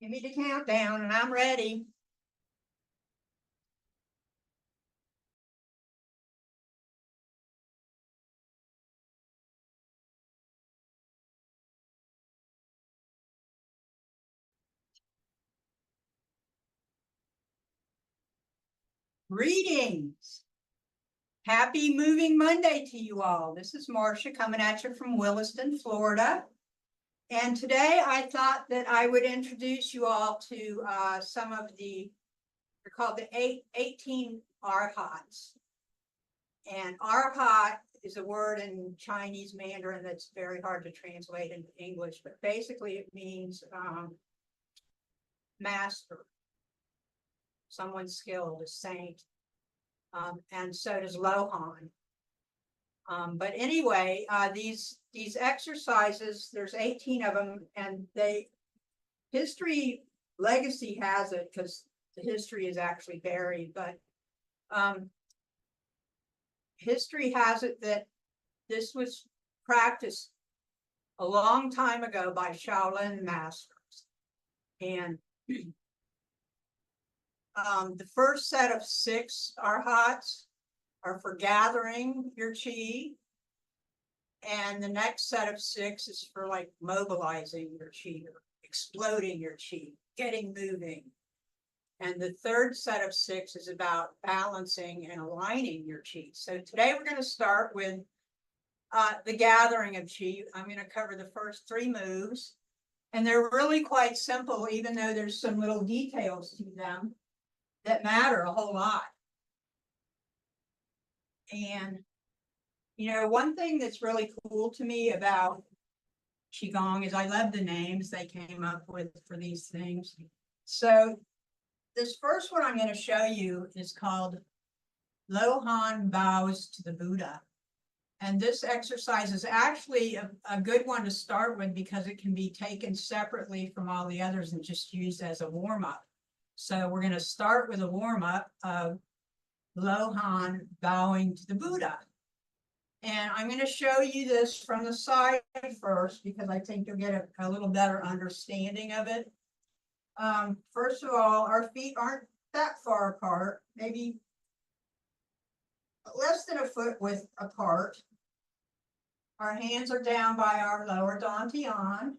Give me the countdown and I'm ready. Greetings. Happy Moving Monday to you all. This is Marcia coming at you from Williston, Florida. And today I thought that I would introduce you all to some of they're called the 18 arhats. And arhat is a word in Chinese Mandarin that's very hard to translate into English, but basically it means master, someone skilled, a saint. And so does Lohan. But anyway, these exercises, there's 18 of them, and history legacy has it because the history is actually buried, but history has it that this was practiced a long time ago by Shaolin masters. And the first set of 6 arhats are for gathering your chi. And the next set of 6 is for like mobilizing your chi, or exploding your chi, getting moving. And the third set of 6 is about balancing and aligning your chi. So today we're going to start with the gathering of chi. I'm going to cover the first 3 moves. And they're really quite simple, even though there's some little details to them that matter a whole lot. And, you know, one thing that's really cool to me about Qigong is I love the names they came up with for these things. So this first one I'm going to show you is called Lohan Bows to the Buddha. And this exercise is actually a good one to start with because it can be taken separately from all the others and just used as a warm-up. So we're going to start with a warm-up of Lohan bowing to the Buddha. And I'm going to show you this from the side first because I think you'll get a little better understanding of it. First of all, our feet aren't that far apart, maybe less than a foot width apart. Our hands are down by our lower dantian.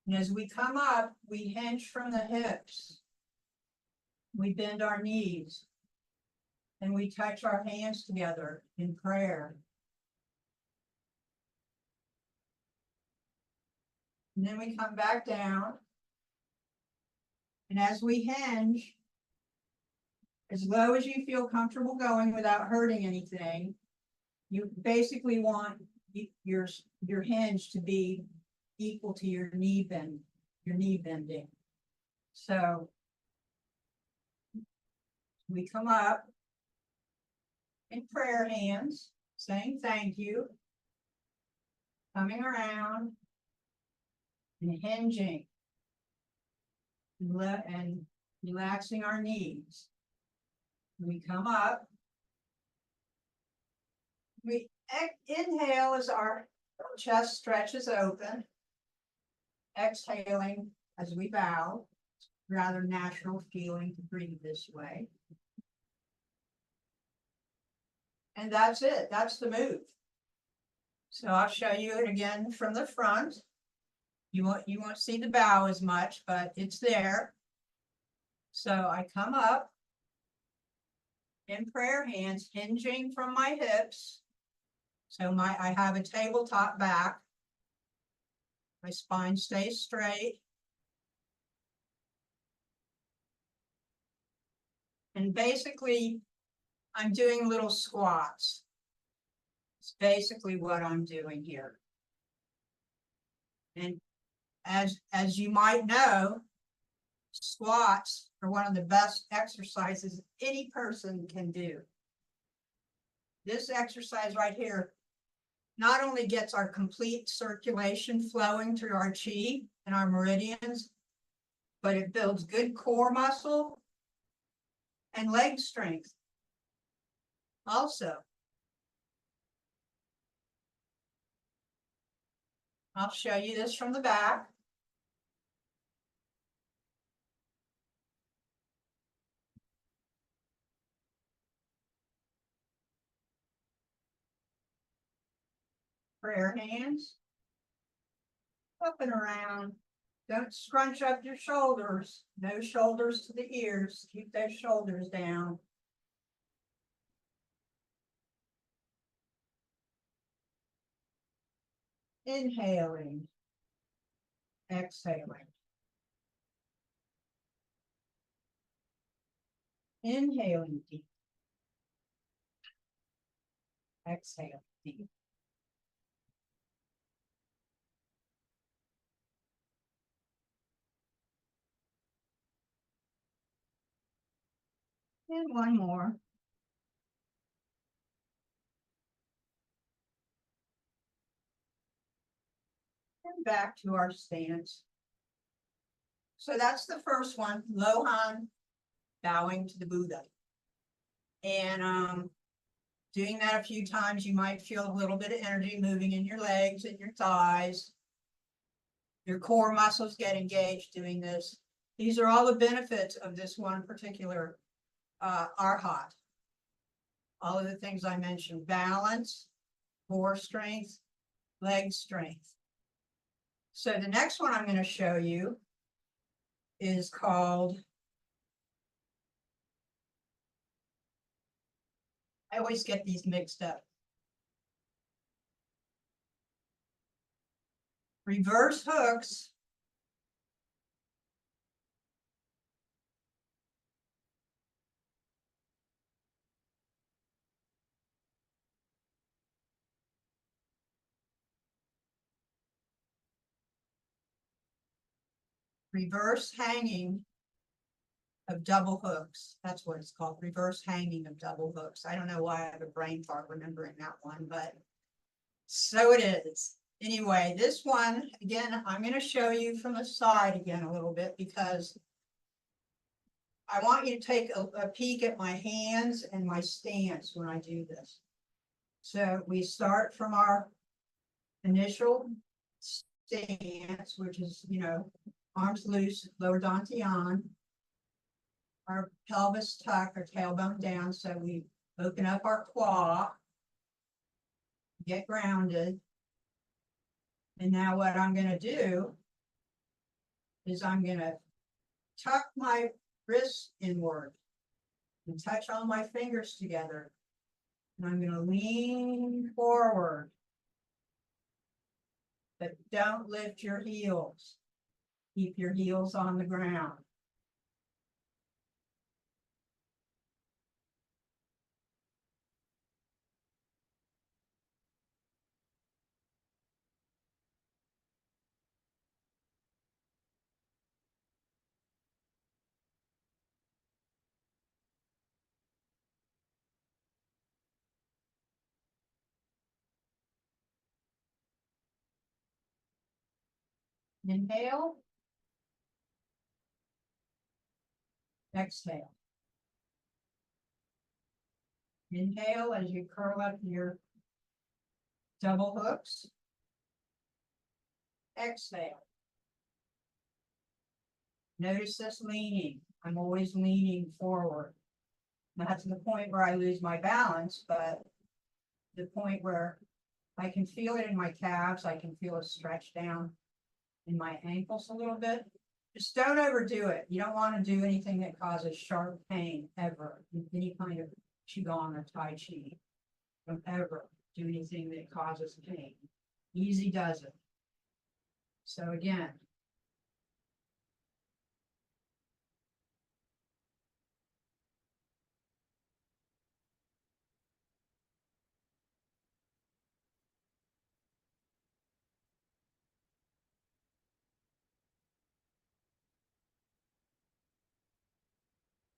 And as we come up, we hinge from the hips. We bend our knees. And we touch our hands together in prayer. And then we come back down. And as we hinge, as low as you feel comfortable going without hurting anything, you basically want your hinge to be equal to your knee bending. So we come up in prayer hands, saying thank you, coming around and hinging and relaxing our knees. We come up. We inhale as our chest stretches open. Exhaling as we bow. Rather natural feeling to breathe this way. And that's it. That's the move. So I'll show you it again from the front. You won't see the bow as much, but it's there. So I come up in prayer hands, hinging from my hips. So I have a tabletop back. My spine stays straight. And basically, I'm doing little squats. It's basically what I'm doing here. And as you might know, squats are one of the best exercises any person can do. This exercise right here not only gets our complete circulation flowing through our chi and our meridians, but it builds good core muscle and leg strength also. I'll show you this from the back. prayer hands. Up and around. Don't scrunch up your shoulders. No shoulders to the ears. Keep those shoulders down. Inhaling. Exhaling. Inhaling deep. Exhaling deep. And one more. And back to our stance. So that's the first one, Lohan, bowing to the Buddha. And doing that a few times, you might feel a little bit of energy moving in your legs and your thighs. Your core muscles get engaged doing this. These are all the benefits of this one particular arhat. All of the things I mentioned: balance, core strength, leg strength. So the next one I'm going to show you is called, I always get these mixed up, reverse hooks. Reverse hanging of double hooks. That's what it's called, reverse hanging of double hooks. I don't know why I have a brain fart remembering that one, but so it is. Anyway, this one, again, I'm going to show you from the side again a little bit because I want you to take a peek at my hands and my stance when I do this. So we start from our initial stance, which is, arms loose, lower dantian, our pelvis tuck, our tailbone down. So we open up our quad, get grounded. And now what I'm going to do is I'm going to tuck my wrists inward and touch all my fingers together. And I'm going to lean forward, but don't lift your heels. Keep your heels on the ground. Inhale. Exhale. Inhale as you curl up your double hooks. Exhale. Notice this leaning. I'm always leaning forward. Not to the point where I lose my balance, but the point where I can feel it in my calves. I can feel a stretch down in my ankles a little bit. Just don't overdo it. You don't want to do anything that causes sharp pain ever in any kind of qigong or tai chi. Don't ever do anything that causes pain. Easy does it. So again,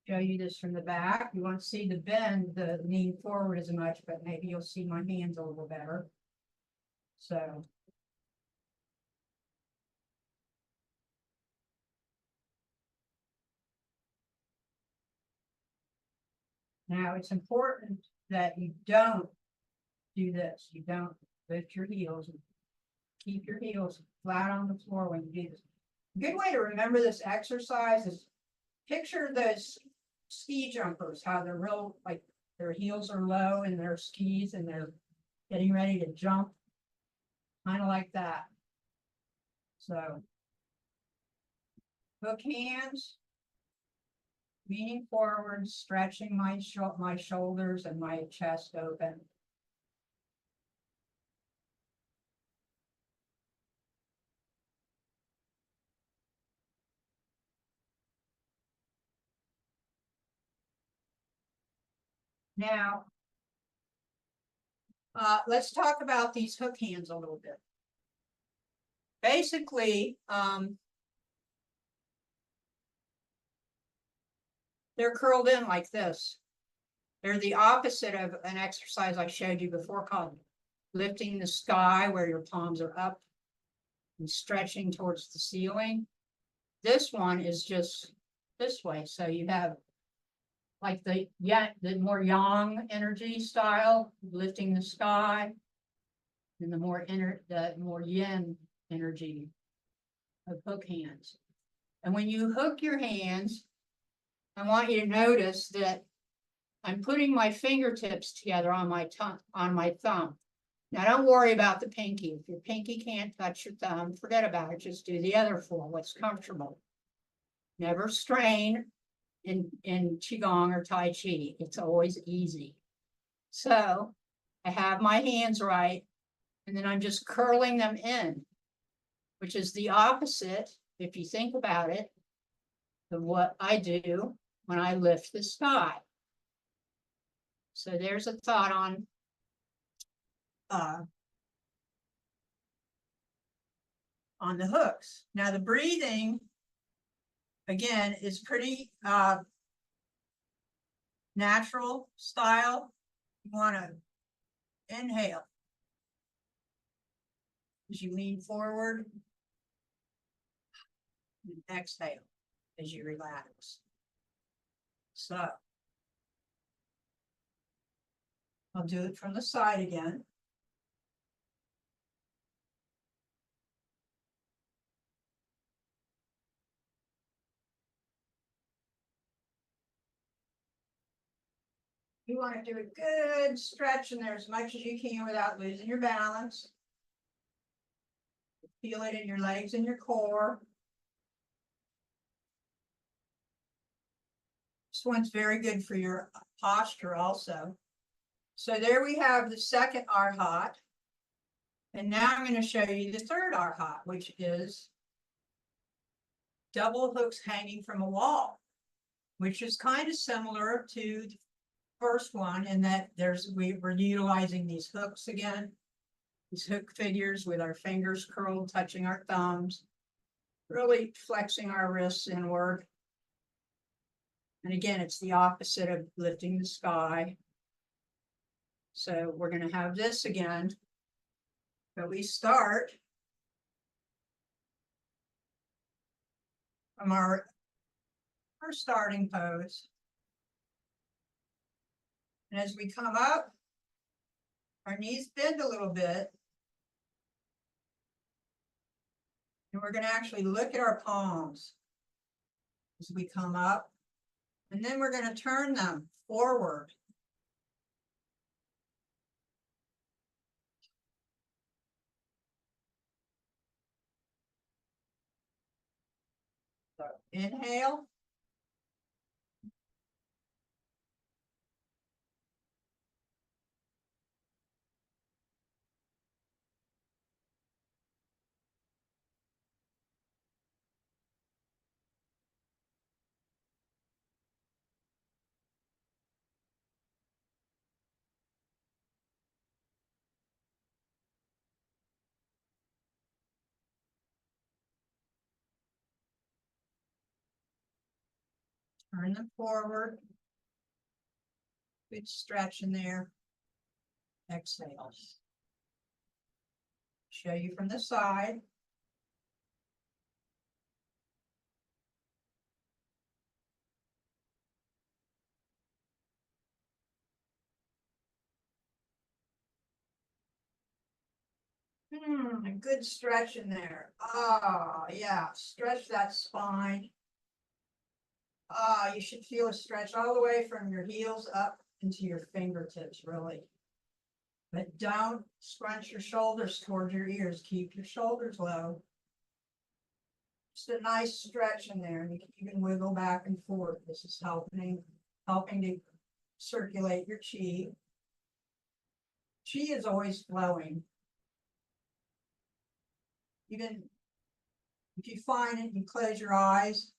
show you this from the back. You won't see the bend, the lean forward as much, but maybe you'll see my hands a little better. So now it's important that you don't do this. You don't lift your heels. Keep your heels flat on the floor when you do this. A good way to remember this exercise is picture those ski jumpers, how they're real, like their heels are low in their skis and they're getting ready to jump. kind of like that. So hook hands, leaning forward, stretching my shoulders and my chest open. Now, let's talk about these hook hands a little bit. Basically, they're curled in like this. They're the opposite of an exercise I showed you before called lifting the sky, where your palms are up and stretching towards the ceiling. This one is just this way. So you have like the more yang energy style, lifting the sky, and the more yin energy of hook hands. And when you hook your hands, I want you to notice that I'm putting my fingertips together on my thumb. Now don't worry about the pinky. If your pinky can't touch your thumb, forget about it. Just do the other four, what's comfortable. Never strain in Qigong or Tai Chi. It's always easy. So I have my hands right, and then I'm just curling them in, which is the opposite, if you think about it, of what I do when I lift the sky. So there's a thought on the hooks. Now the breathing, again, is pretty natural style. You want to inhale as you lean forward, and exhale as you relax. So I'll do it from the side again. You want to do a good stretch in there as much as you can without losing your balance. Feel it in your legs and your core. This one's very good for your posture also. So there we have the second arhat. And now I'm going to show you the third arhat, which is double hooks hanging from a wall, which is kind of similar to the first one in that we're utilizing these hooks again, these hook figures with our fingers curled, touching our thumbs, really flexing our wrists inward. And again, it's the opposite of lifting the sky. So we're going to have this again, but we start from our starting pose. And as we come up, our knees bend a little bit. And we're going to actually look at our palms as we come up. And then we're going to turn them forward. So inhale. Turn them forward. Good stretch in there. Exhale. Show you from the side. A good stretch in there. Oh, yeah. Stretch that spine. You should feel a stretch all the way from your heels up into your fingertips, really. But don't scrunch your shoulders towards your ears. Keep your shoulders low. Just a nice stretch in there, and you can wiggle back and forth. This is helping to circulate your chi. Chi is always flowing. Even if you find it, you close your eyes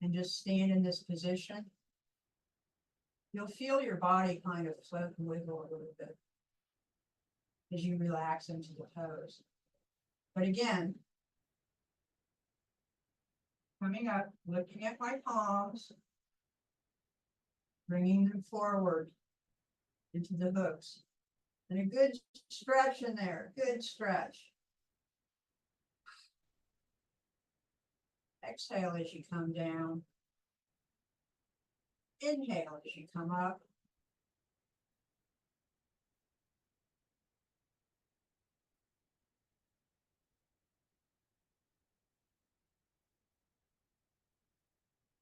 and just stand in this position. You'll feel your body kind of float and wiggle a little bit as you relax into the pose. But again, coming up, looking at my palms, bringing them forward into the hooks. And a good stretch in there, good stretch. Exhale as you come down. Inhale as you come up.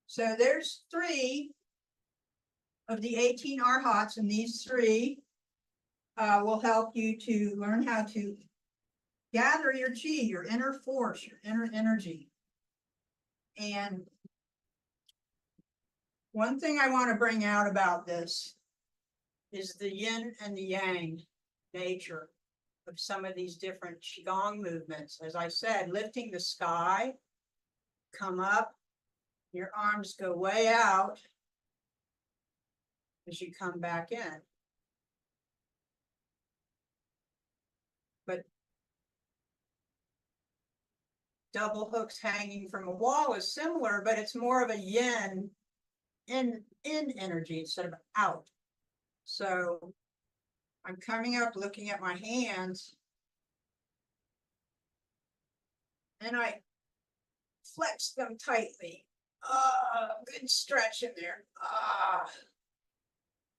So there's 3 of the 18 arhats, and these 3 will help you to learn how to gather your chi, your inner force, your inner energy. And one thing I want to bring out about this is the yin and the yang nature of some of these different qigong movements. As I said, lifting the sky, come up, your arms go way out as you come back in. But double hooks hanging from a wall is similar, but it's more of a yin in energy instead of out. So I'm coming up, looking at my hands, and I flex them tightly. Good stretch in there.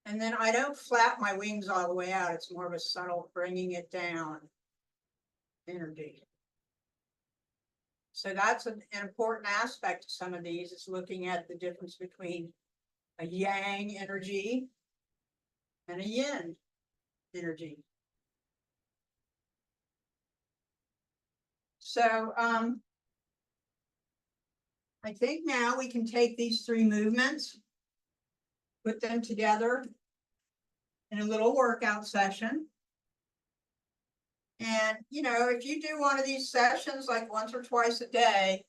And then I don't flap my wings all the way out. It's more of a subtle bringing it down energy. So that's an important aspect of some of these, is looking at the difference between a yang energy and a yin energy. So I think now we can take these 3 movements, put them together in a little workout session. And, you know, if you do one of these sessions like once or twice a day,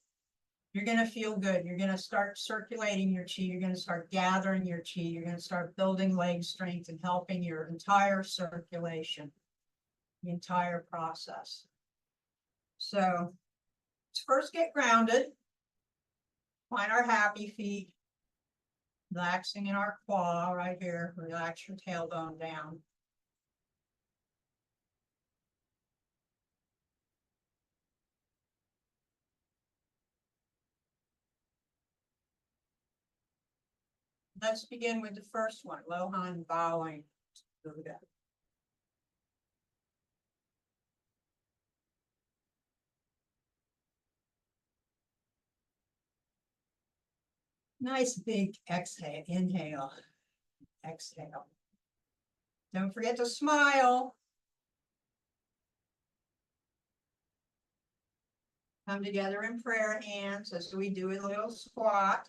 you're going to feel good. You're going to start circulating your chi. You're going to start gathering your chi. You're going to start building leg strength and helping your entire circulation, the entire process. So let's first get grounded. Find our happy feet. Relaxing in our quad right here. Relax your tailbone down. Let's begin with the first one, Lohan bowing Buddha. Nice big exhale, inhale, exhale. Don't forget to smile. Come together in prayer hands as we do a little squat.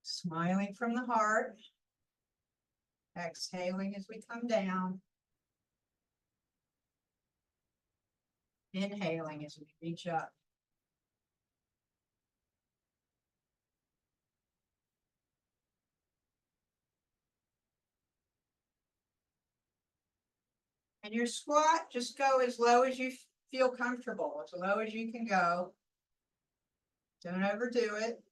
Smiling from the heart. Exhaling as we come down. Inhaling as we reach up. And your squat, just go as low as you feel comfortable, as low as you can go. Don't overdo it.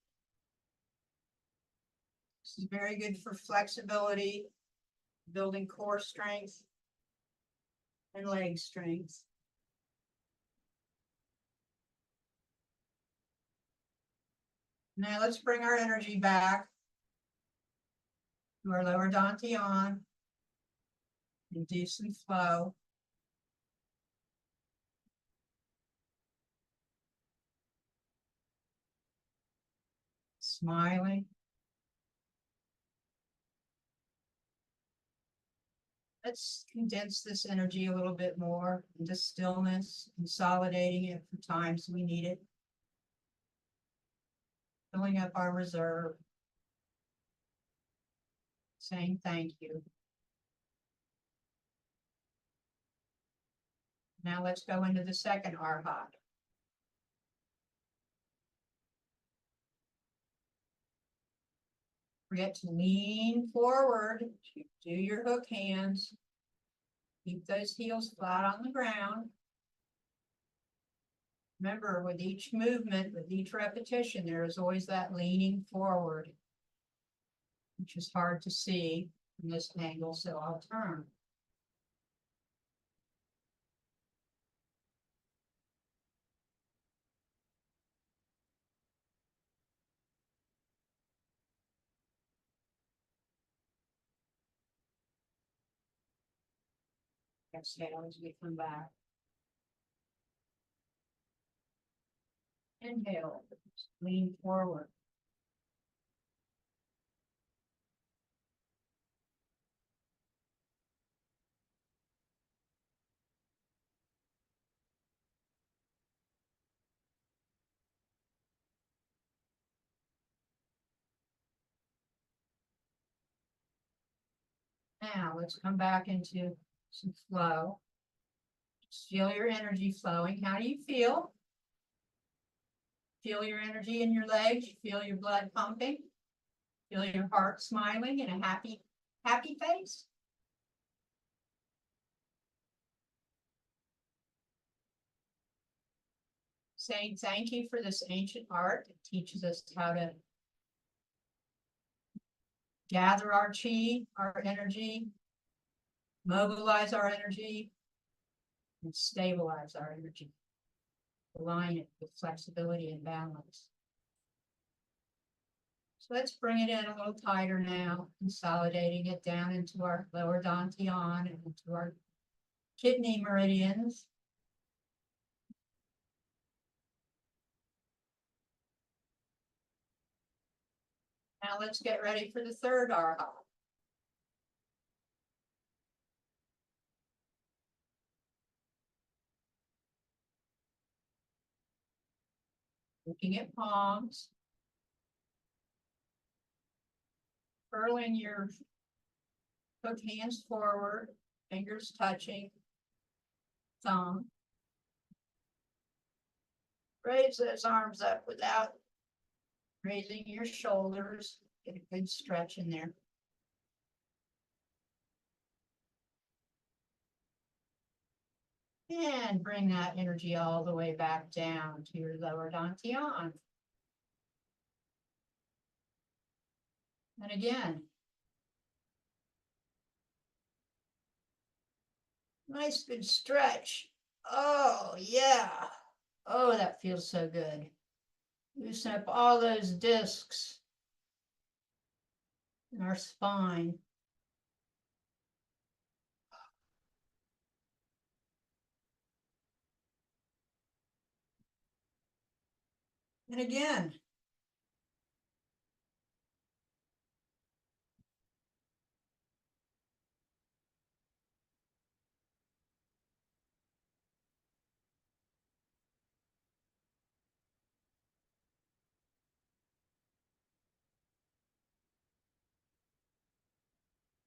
This is very good for flexibility, building core strength and leg strength. Now let's bring our energy back to our lower dantian and do some flow. Smiling. Let's condense this energy a little bit more into stillness, consolidating it for times we need it. Filling up our reserve. Saying thank you. Now let's go into the second arhat. Forget to lean forward, do your hook hands. Keep those heels flat on the ground. Remember, with each movement, with each repetition, there is always that leaning forward, which is hard to see from this angle, so I'll turn. Exhale as we come back. Inhale, lean forward. Now let's come back into some flow. Just feel your energy flowing. How do you feel? Feel your energy in your legs. You feel your blood pumping. Feel your heart smiling in a happy face. Saying thank you for this ancient art. It teaches us how to gather our chi, our energy, mobilize our energy, and stabilize our energy. Align it with flexibility and balance. So let's bring it in a little tighter now, consolidating it down into our lower dantian and into our kidney meridians. Now let's get ready for the third arhat. Looking at palms. Curling your hook hands forward, fingers touching, thumb. Raise those arms up without raising your shoulders. Get a good stretch in there. And bring that energy all the way back down to your lower dantian. And again. Nice good stretch. Oh, yeah. Oh, that feels so good. Loosen up all those discs in our spine. And again.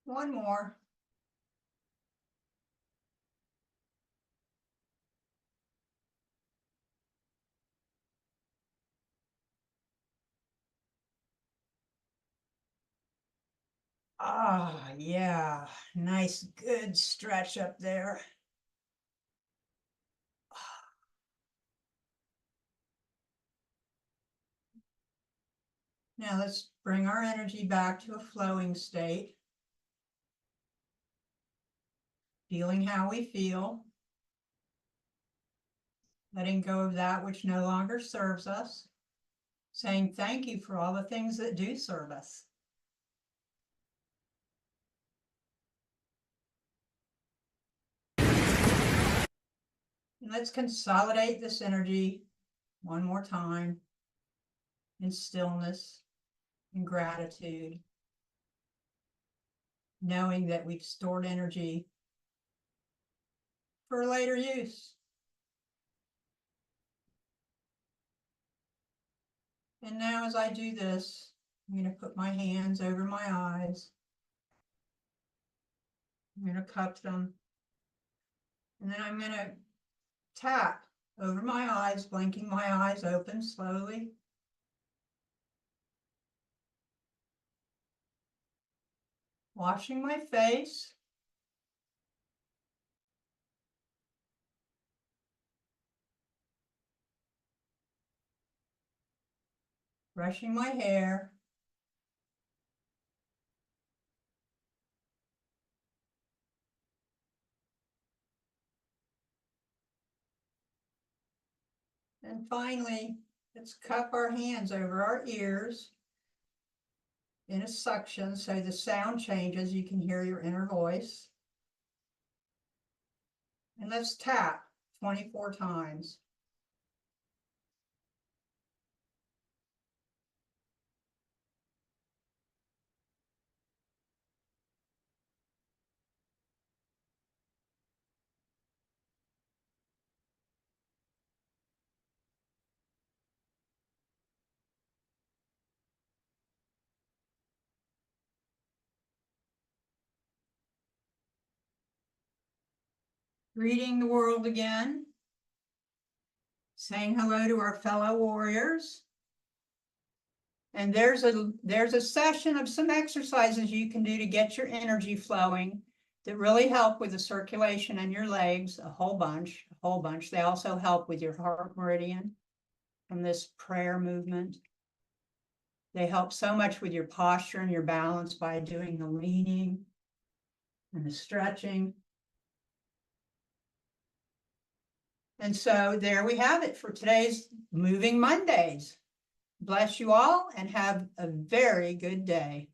One more. Ah, yeah. Nice, good stretch up there. Now let's bring our energy back to a flowing state. Feeling how we feel. Letting go of that which no longer serves us. Saying thank you for all the things that do serve us. And let's consolidate this energy one more time in stillness and gratitude, knowing that we've stored energy for later use. And now as I do this, I'm going to put my hands over my eyes. I'm going to cup them. And then I'm going to tap over my eyes, blinking my eyes open slowly. Washing my face. Brushing my hair. And finally, let's cup our hands over our ears in a suction so the sound changes. You can hear your inner voice. And let's tap 24 times. Greeting the world again. Saying hello to our fellow warriors. And there's a session of some exercises you can do to get your energy flowing that really help with the circulation in your legs, a whole bunch. They also help with your heart meridian from this prayer movement. They help so much with your posture and your balance by doing the leaning and the stretching. And so there we have it for today's Moving Mondays. Bless you all and have a very good day.